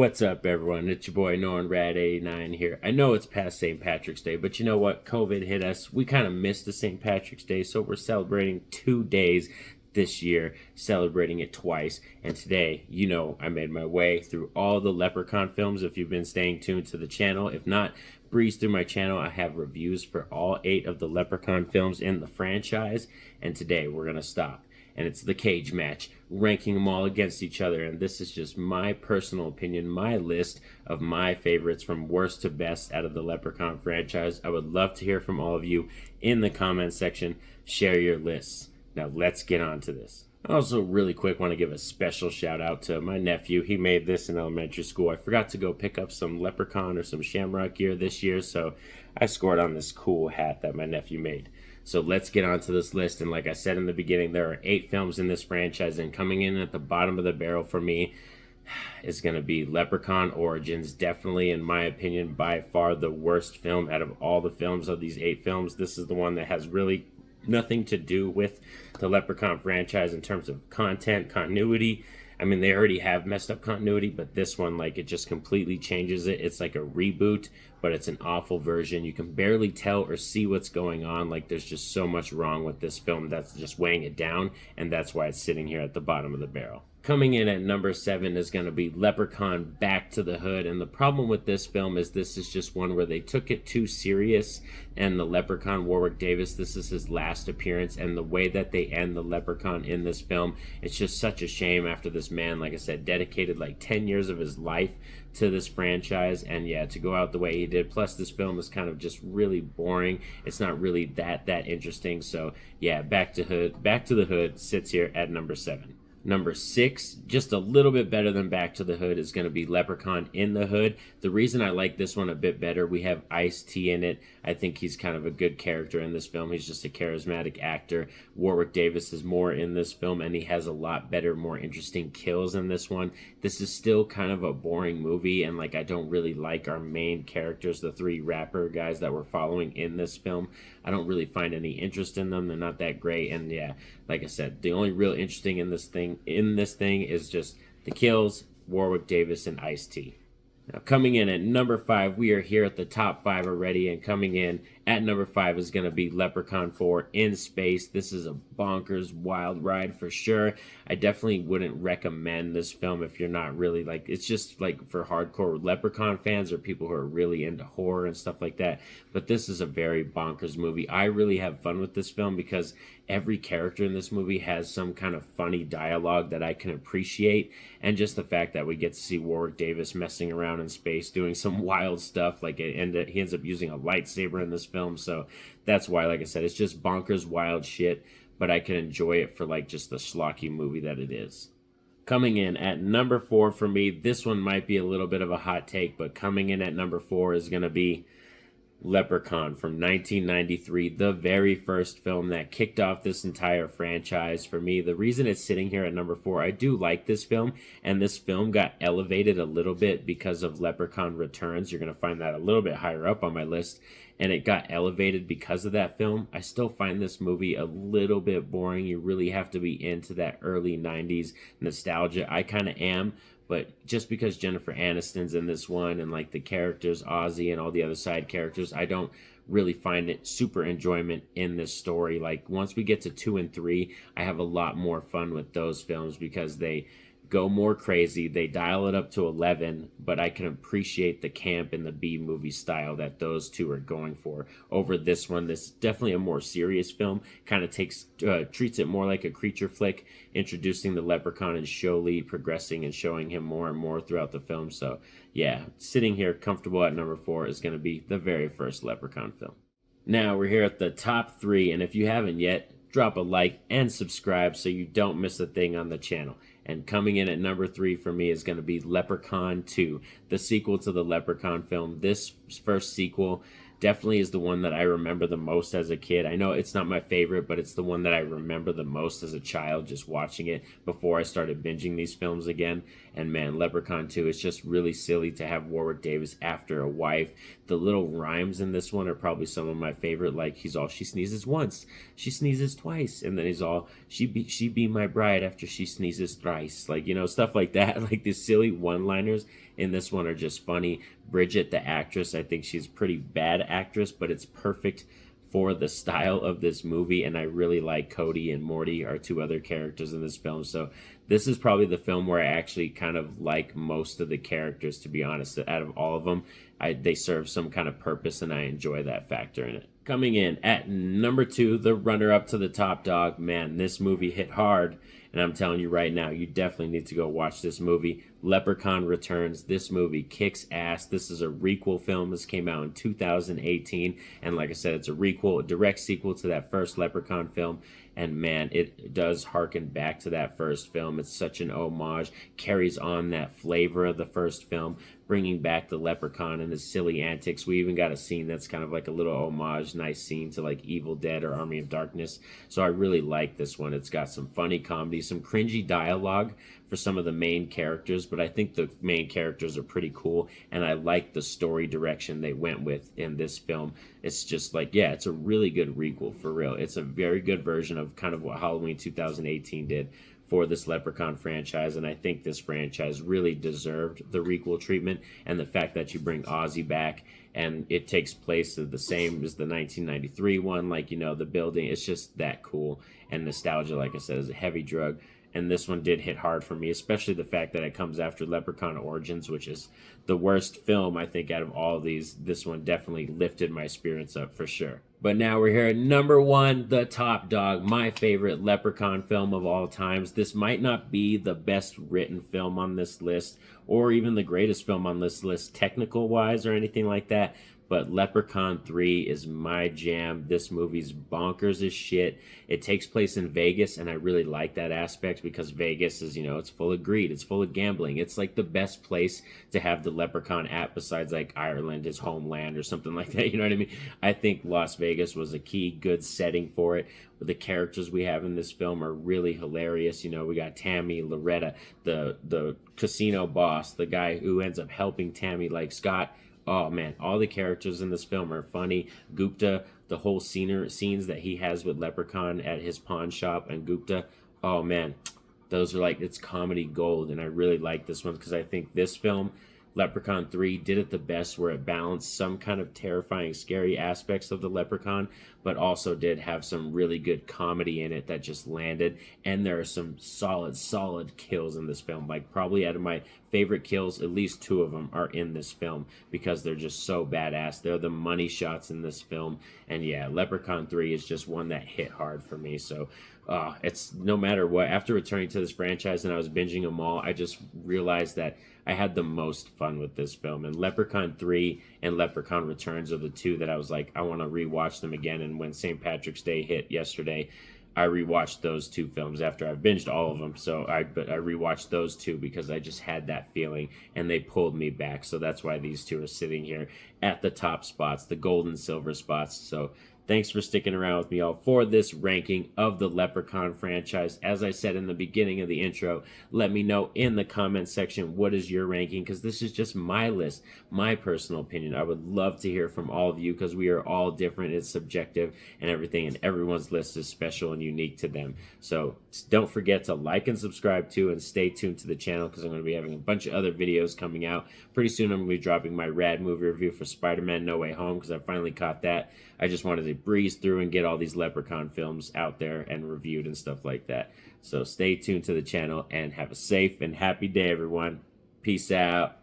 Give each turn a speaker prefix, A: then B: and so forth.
A: What's up, everyone? It's your boy Norn Rad 89 here. I know it's past St. Patrick's Day, but you know what? COVID hit us. We kind of missed the St. Patrick's Day, so we're celebrating 2 days this year, celebrating it twice. And today, I made my way through all the Leprechaun films. If you've been staying tuned to the channel, if not, breeze through my channel. I have reviews for all 8 of the Leprechaun films in the franchise, and today we're gonna stop. And it's the cage match, ranking them all against each other. And this is just my personal opinion, my list of my favorites from worst to best out of the Leprechaun franchise. I would love to hear from all of you in the comment section. Share your lists. Now let's get on to this. I also really quick want to give a special shout out to my nephew. He made this in elementary school. I forgot to go pick up some Leprechaun or some Shamrock gear this year, so I scored on this cool hat that my nephew made. So let's get on to this list. And like I said in the beginning, there are 8 films in this franchise, and coming in at the bottom of the barrel for me is going to be Leprechaun Origins. Definitely, in my opinion, by far the worst film out of all the films of these 8 films. This is the one that has really nothing to do with the Leprechaun franchise in terms of content, continuity. I mean, they already have messed up continuity, but this one, like, it just completely changes it. It's like a reboot, but it's an awful version. You can barely tell or see what's going on. Like, there's just so much wrong with this film that's just weighing it down, and that's why it's sitting here at the bottom of the barrel. Coming in at number 7 is going to be Leprechaun Back to the Hood. And the problem with this film is this is just one where they took it too serious. And the Leprechaun, Warwick Davis, this is his last appearance. And the way that they end the Leprechaun in this film, it's just such a shame after this man, like I said, dedicated like 10 years of his life to this franchise. And yeah, to go out the way he did. Plus, this film is kind of just really boring. It's not really that interesting. So yeah, Back to the Hood sits here at number 7. Number 6, just a little bit better than Back to the Hood, is going to be Leprechaun in the Hood. The reason I like this one a bit better, we have Ice-T in it. I think he's kind of a good character in this film. He's just a charismatic actor. Warwick Davis is more in this film, and he has a lot better, more interesting kills in this one. This is still kind of a boring movie, and like I don't really like our main characters, the 3 rapper guys that we're following in this film. I don't really find any interest in them. They're not that great, and yeah, like I said, the only real interesting in this thing is just the kills, Warwick Davis, and Ice-T. Now, coming in at number 5, we are here at the top 5 already, and coming in at number 5 is going to be Leprechaun 4 in Space. This is a bonkers wild ride for sure. I definitely wouldn't recommend this film if you're not really like, it's just like for hardcore Leprechaun fans or people who are really into horror and stuff like that. But this is a very bonkers movie. I really have fun with this film because every character in this movie has some kind of funny dialogue that I can appreciate, and just the fact that we get to see Warwick Davis messing around in space doing some wild stuff, like he ends up using a lightsaber in this film. So that's why, like I said, it's just bonkers wild shit, but I can enjoy it for like just the schlocky movie that it is. Coming in at number 4 for me, this one might be a little bit of a hot take, but coming in at number 4 is going to be Leprechaun from 1993, the very first film that kicked off this entire franchise for me. The reason it's sitting here at number 4, I do like this film, and this film got elevated a little bit because of Leprechaun Returns. You're going to find that a little bit higher up on my list, and it got elevated because of that film. I still find this movie a little bit boring. You really have to be into that early 90s nostalgia. I kind of am. But just because Jennifer Aniston's in this one and like the characters, Ozzy and all the other side characters, I don't really find it super enjoyment in this story. Like once we get to 2 and 3, I have a lot more fun with those films because they go more crazy. They dial it up to 11, but I can appreciate the camp and the B-movie style that those 2 are going for over this one. This is definitely a more serious film, kind of treats it more like a creature flick, introducing the Leprechaun and slowly progressing and showing him more and more throughout the film. So yeah, sitting here comfortable at number 4 is going to be the very first Leprechaun film. Now we're here at the top 3, and if you haven't yet, drop a like and subscribe so you don't miss a thing on the channel. And coming in at number 3 for me is going to be Leprechaun II, the sequel to the Leprechaun film. This first sequel definitely is the one that I remember the most as a kid. I know it's not my favorite, but it's the one that I remember the most as a child, just watching it before I started binging these films again. And man, Leprechaun 2 is just really silly to have Warwick Davis after a wife. the little rhymes in this one are probably some of my favorite. Like, he's all, she sneezes once, she sneezes twice, and then he's all, she be my bride after she sneezes thrice. Like, you know, stuff like that. Like, these silly one-liners in this one are just funny. Bridget, the actress, I think she's a pretty bad actress, but it's perfect for the style of this movie. And I really like Cody and Morty, are two other characters in this film. So this is probably the film where I actually kind of like most of the characters, to be honest. Out of all of them, they serve some kind of purpose, and I enjoy that factor in it. Coming in at number 2, the runner-up to the top dog. Man, this movie hit hard, and I'm telling you right now, you definitely need to go watch this movie. Leprechaun Returns. This movie kicks ass. This is a requel film. This came out in 2018, and like I said, it's a requel, a direct sequel to that first Leprechaun film. And man, it does harken back to that first film. It's such an homage, carries on that flavor of the first film, bringing back the Leprechaun and his silly antics. We even got a scene that's kind of like a little homage, nice scene to like Evil Dead or Army of Darkness. So I really like this one. It's got some funny comedy, some cringy dialogue for some of the main characters, but I think the main characters are pretty cool, and I like the story direction they went with in this film. It's just like, yeah, it's a really good requel, for real. It's a very good version of kind of what Halloween 2018 did for this Leprechaun franchise, and I think this franchise really deserved the requel treatment, and the fact that you bring Ozzy back and it takes place the same as the 1993 one, like, you know, the building, it's just that cool. And nostalgia, like I said, is a heavy drug, and this one did hit hard for me, especially the fact that it comes after Leprechaun Origins, which is the worst film, I think, out of all of these. This one definitely lifted my spirits up for sure. But now we're here at number 1, the top dog, my favorite Leprechaun film of all times. This might not be the best written film on this list, or even the greatest film on this list, technical-wise or anything like that, but Leprechaun 3 is my jam. This movie's bonkers as shit. It takes place in Vegas, and I really like that aspect because Vegas is, you know, it's full of greed. It's full of gambling. It's like the best place to have the Leprechaun at, besides like Ireland, his homeland, or something like that. You know what I mean? I think Las Vegas was a key good setting for it. But the characters we have in this film are really hilarious. You know, we got Tammy, Loretta, the casino boss, the guy who ends up helping Tammy, like Scott. Oh man, all the characters in this film are funny. Gupta, the whole scenes that he has with Leprechaun at his pawn shop and Gupta, oh man, those are like, it's comedy gold. And I really like this one because I think this film, Leprechaun 3, did it the best, where it balanced some kind of terrifying, scary aspects of the Leprechaun, but also did have some really good comedy in it that just landed. And there are some solid kills in this film. Like, probably out of my favorite kills, at least 2 of them are in this film because they're just so badass. They're the money shots in this film. And yeah, Leprechaun 3 is just one that hit hard for me. So it's no matter what. After returning to this franchise and I was binging them all, I just realized that I had the most fun with this film. And Leprechaun 3 and Leprechaun Returns are the 2 that I was like, I want to rewatch them again. And when St. Patrick's Day hit yesterday, I rewatched those 2 films after I've binged all of them. So I rewatched those 2 because I just had that feeling, and they pulled me back. So that's why these 2 are sitting here at the top spots, the gold and silver spots. So thanks for sticking around with me all for this ranking of the Leprechaun franchise. As I said in the beginning of the intro, let me know in the comments section what is your ranking, because this is just my list, my personal opinion. I would love to hear from all of you because we are all different. It's subjective and everything, and everyone's list is special and unique to them. So don't forget to like and subscribe too, and stay tuned to the channel because I'm going to be having a bunch of other videos coming out. Pretty soon I'm going to be dropping my rad movie review for Spider-Man No Way Home because I finally caught that. I just wanted to breeze through and get all these Leprechaun films out there and reviewed and stuff like that. So stay tuned to the channel and have a safe and happy day, everyone. Peace out.